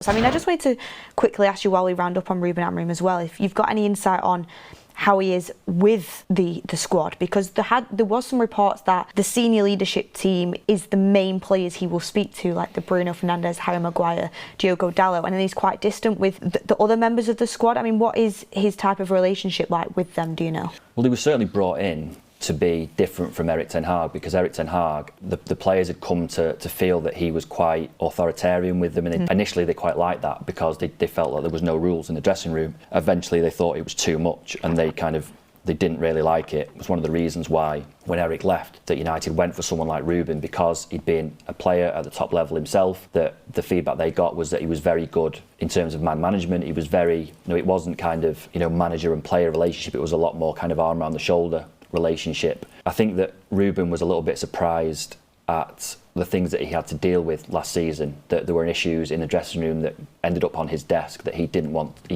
I mean, I just wanted to quickly ask you while we round up on Ruben Amorim as well, if you've got any insight on how he is with the squad, because there was some reports that the senior leadership team is the main players he will speak to, like the Bruno Fernandes, Harry Maguire, Diogo Dalot, and then he's quite distant with the other members of the squad. I mean, what is his type of relationship like with them, do you know? Well, he was certainly brought in to be different from Erik ten Hag, because Erik ten Hag, the players had come to feel that he was quite authoritarian with them, and initially they quite liked that because they felt like there was no rules in the dressing room. Eventually they thought it was too much, and they didn't really like it. It was one of the reasons why, when Erik left, that United went for someone like Ruben, because he'd been a player at the top level himself. That the feedback they got was that he was very good in terms of man management. He was very, it wasn't kind of, manager and player relationship. It was a lot more kind of arm around the shoulder relationship. I think that Ruben was a little bit surprised at the things that he had to deal with last season, that there were issues in the dressing room that ended up on his desk that he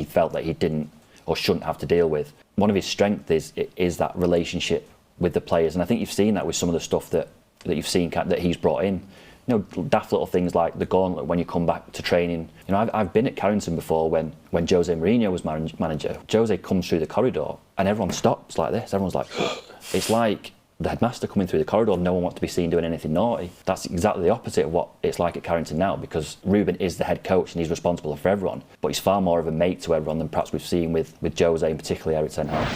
felt that he didn't or shouldn't have to deal with. One of his strengths is that relationship with the players, and I think you've seen that with some of the stuff that you've seen that he's brought in. Daft little things like the gauntlet when you come back to training. I've been at Carrington before when Jose Mourinho was manager. Jose comes through the corridor and everyone stops like this. Everyone's like, it's like the headmaster coming through the corridor. No one wants to be seen doing anything naughty. That's exactly the opposite of what it's like at Carrington now, because Ruben is the head coach and he's responsible for everyone. But he's far more of a mate to everyone than perhaps we've seen with Jose, and particularly Erik ten Hag.